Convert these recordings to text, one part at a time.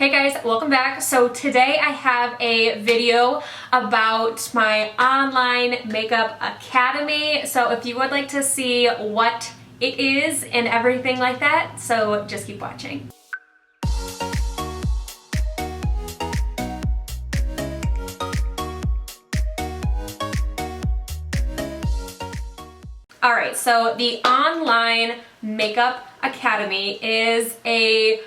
Hey guys, welcome back. So today I have a video about my online makeup academy. So if you would like to see what it is and everything like that, so just keep watching. Alright, so the online makeup academy is a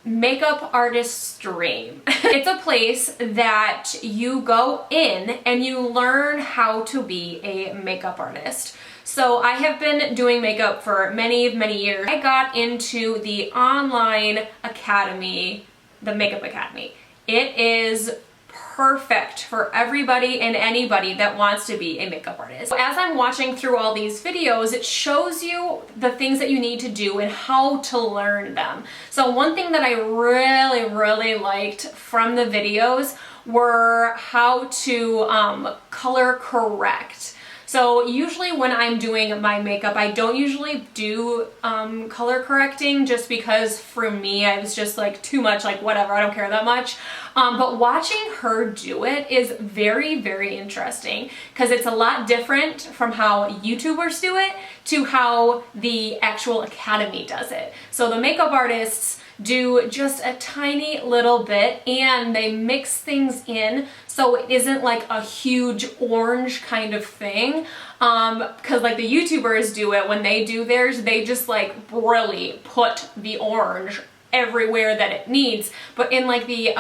makeup artist dream. It's a place that you go in and you learn how to be a makeup artist. So I have been doing makeup for many years. I got into the online academy, the makeup academy. It is perfect for everybody and anybody that wants to be a makeup artist. As I'm watching through all these videos, it shows you the things that you need to do and how to learn them. So one thing that I really liked from the videos were how to color correct. So usually when I'm doing my makeup, I don't usually do color correcting just because for me, I was just like too much, like whatever, I don't care that much. But watching her do it is very interesting because it's a lot different from how YouTubers do it to how the actual academy does it. So the makeup artists do just a tiny little bit and they mix things in so it isn't like a huge orange kind of thing, because like the YouTubers do it, when they do theirs, they just like really put the orange everywhere that it needs. But in like the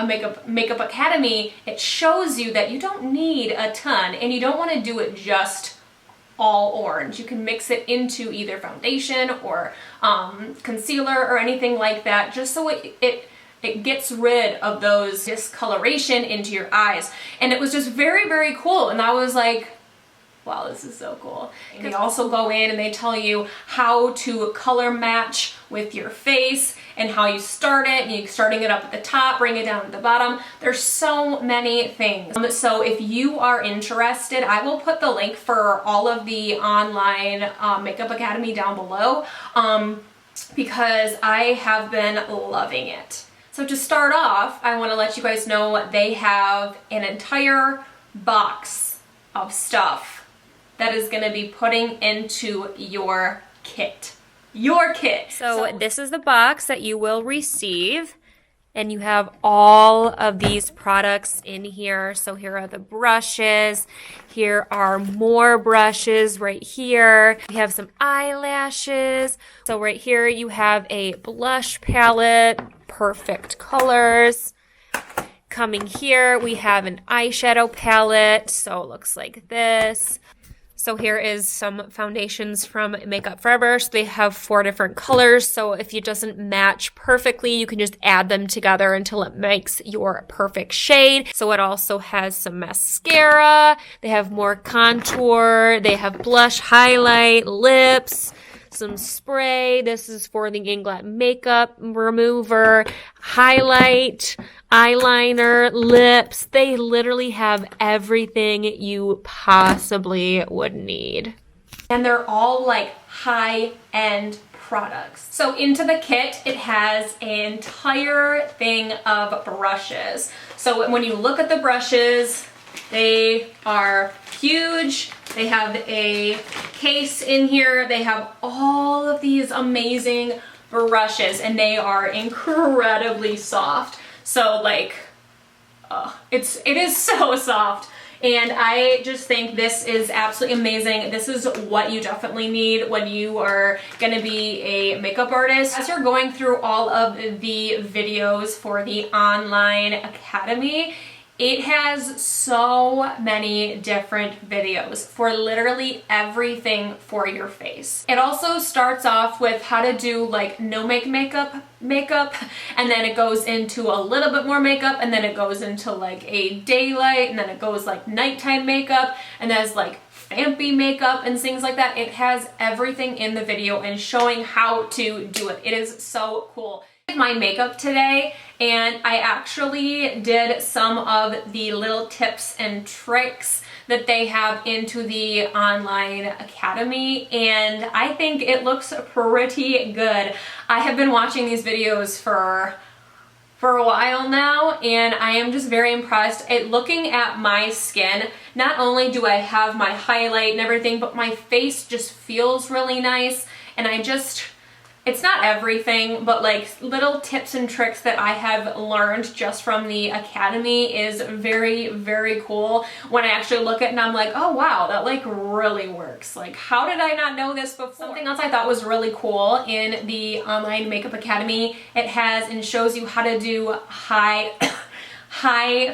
makeup academy, it shows you that you don't need a ton and you don't want to do it just all orange. You can mix it into either foundation or concealer or anything like that, just so it gets rid of those discoloration into your eyes. And it was just very cool, and I was like, wow, this is so cool. And they also go in and they tell you how to color match with your face and how you start it, and you starting it up at the top, bring it down at the bottom. There's so many things. So if you are interested, I will put the link for all of the online makeup academy down below, because I have been loving it. So to start off, I want to let you guys know they have an entire box of stuff that is going to be putting into your kit. So this is the box that you will receive, and you have all of these products in here. So here are the brushes. Here are more brushes right here. We have some eyelashes. So right here you have a blush palette, perfect colors. Coming here we have an eyeshadow palette. So it looks like this. So here is some foundations from Makeup Forever. So they have 4 different colors. So if it doesn't match perfectly, you can just add them together until it makes your perfect shade. So it also has some mascara. They have more contour. They have blush, highlight, lips, some spray. This is for the GLAM makeup remover, highlight, eyeliner, lips. They literally have everything you possibly would need. And they're all like high-end products. So into the kit, it has an entire thing of brushes. So when you look at the brushes, they are huge. They have a case in here. They have all of these amazing brushes and they are incredibly soft. So like, it is so soft. And I just think this is absolutely amazing. This is what you definitely need when you are going to be a makeup artist. As you're going through all of the videos for the online academy, it has so many different videos for literally everything for your face. It also starts off with how to do like no makeup, and then it goes into a little bit more makeup, and then it goes into like a daylight, and then it goes like nighttime makeup, and there's like vampy makeup and things like that. It has everything in the video and showing how to do it. It is so cool. My makeup today, and I actually did some of the little tips and tricks that they have into the online academy, and I think it looks pretty good. I have been watching these videos for for a while now, and I am just very impressed at looking at my skin. Not only do I have my highlight and everything, but my face just feels really nice, and it's not everything, but like little tips and tricks that I have learned just from the Academy is very, very cool. When I actually look at it and I'm like, oh wow, that like really works. Like, how did I not know this before? Something else I thought was really cool in the Online Makeup Academy, it has and shows you how to do high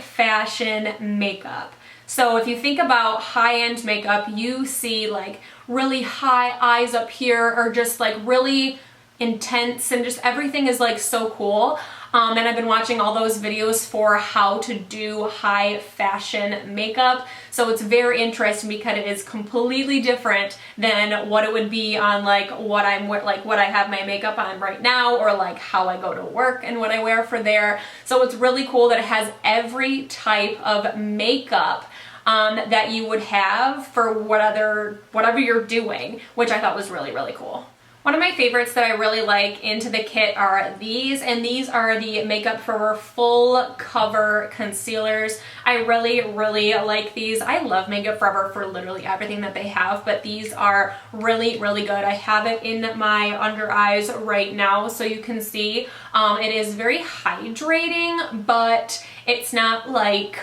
fashion makeup. So if you think about high-end makeup, you see like really high eyes up here, or just like really intense, and just everything is like so cool. And I've been watching all those videos for how to do high fashion makeup, so it's very interesting because it is completely different than what it would be on like what I have my makeup on right now, or like how I go to work and what I wear for there. So it's really cool that it has every type of makeup that you would have for whatever you're doing, which I thought was really, really cool. One of my favorites that I really like into the kit are these, and these are the Makeup Forever Full Cover Concealers. I really, really like these. I love Makeup Forever for literally everything that they have, but these are really, really good. I have it in my under eyes right now, so you can see it is very hydrating, but it's not like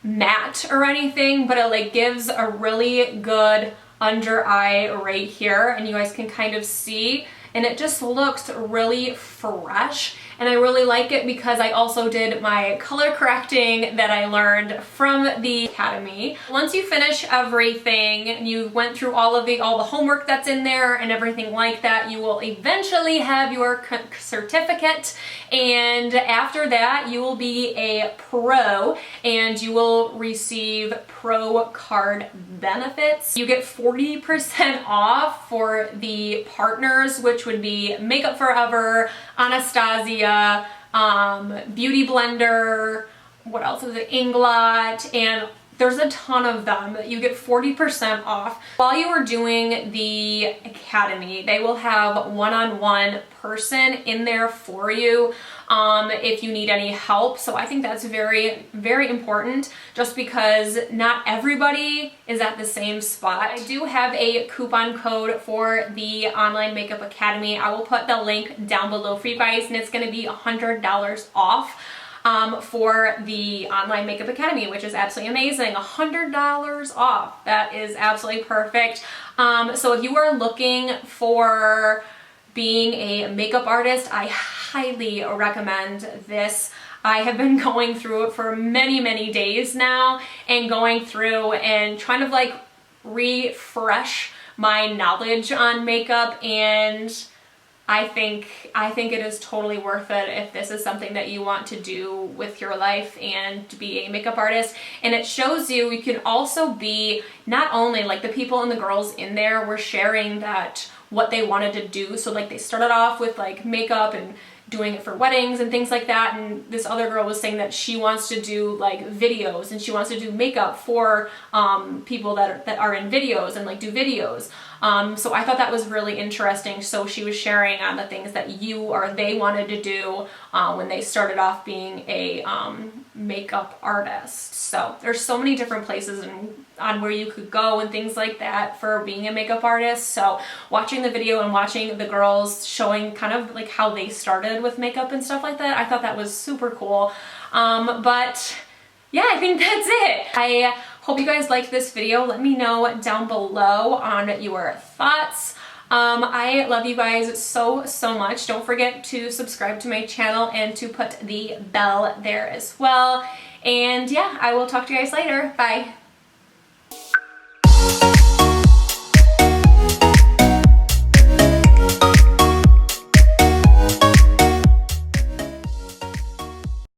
matte or anything, but it like gives a really good under eye right here, and you guys can kind of see, and it just looks really fresh, and I really like it because I also did my color correcting that I learned from the Academy. Once you finish everything and you went through all the homework that's in there and everything like that, you will eventually have your certificate, and after that you will be a pro and you will receive pro card benefits. You get 40% off for the partners, which would be Makeup Forever, Anastasia, Beauty Blender, what else is it, Inglot, and there's a ton of them. You get 40% off. While you are doing the Academy, they will have one-on-one person in there for you if you need any help. So I think that's very, very important, just because not everybody is at the same spot. I do have a coupon code for the Online Makeup Academy. I will put the link down below for you guys, and it's going to be $100 off. For the Online Makeup Academy, which is absolutely amazing. $100 off. That is absolutely perfect. So if you are looking for being a makeup artist, I highly recommend this. I have been going through it for many, many days now, and going through and trying to like refresh my knowledge on makeup, and I think it is totally worth it if this is something that you want to do with your life and to be a makeup artist. And it shows you can also be, not only like the people and the girls in there were sharing that what they wanted to do. So like they started off with like makeup and doing it for weddings and things like that, and this other girl was saying that she wants to do like videos, and she wants to do makeup for people that are in videos and like do videos. So I thought that was really interesting. So she was sharing on the things that they wanted to do when they started off being a makeup artist. So there's so many different places on where you could go and things like that for being a makeup artist. So watching the video and watching the girls showing kind of like how they started with makeup and stuff like that, I thought that was super cool. But yeah, I think that's it. I hope you guys liked this video. Let me know down below on your thoughts. I love you guys so, so much. Don't forget to subscribe to my channel and to put the bell there as well. And yeah, I will talk to you guys later. Bye.